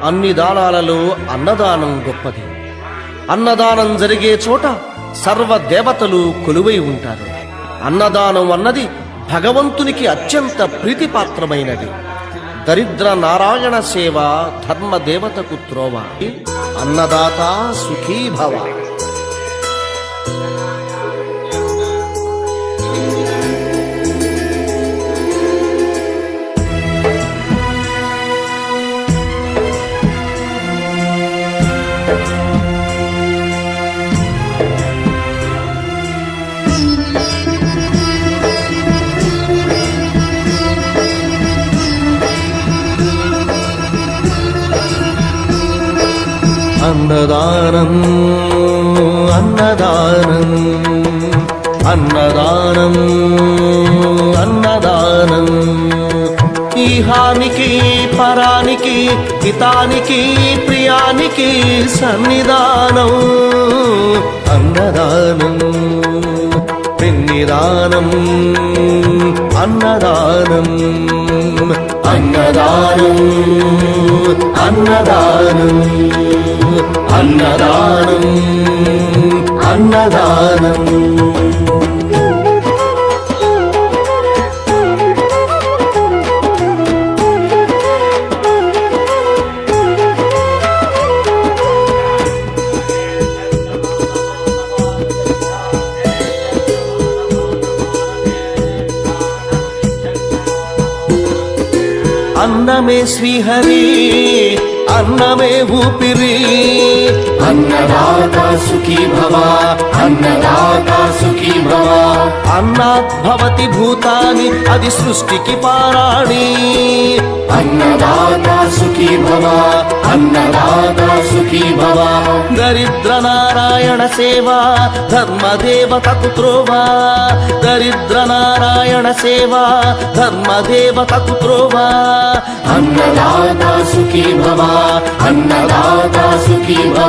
అన్ని దానాలలో అన్నదానం గొప్పది. అన్నదానం జరిగే చోట సర్వ దేవతలు కొలువై ఉంటారు. అన్నదానం అన్నది భగవంతునికి అత్యంత ప్రీతిపాత్రమైనది. దరిద్ర నారాయణ సేవ ధర్మదేవతకు త్రోవ. అన్నదాత సుఖీభవ. అన్నదానం అన్నదానం అన్నదానం అన్నదానం. ఈహానికి పరానికి హితానికి ప్రియానికి సన్నిధానం. అన్నదానం పిన్నిదానం అన్నదానం అన్నదానం అన్నదానం అన్నదానం అన్నదానం. అన్నమే శ్రీహరి అన్నమే ఊపిరి. అన్నదాత సుఖీ భవ అన్నదాత సుఖీ భవ. అన్నాత్ భవతి భూతాని అది సృష్టికి పారాణి. అన్నదాత సుఖీ భవ అన్నదాత సుఖీ భవ. దరిద్ర నారాయణ సేవ ధర్మదేవతకు త్రోవ. దరిద్ర నారాయణ సేవ ధర్మదేవతకు త్రోవ. అన్నదాత సుఖీ భవ అన్నదాత సుఖీ భవ.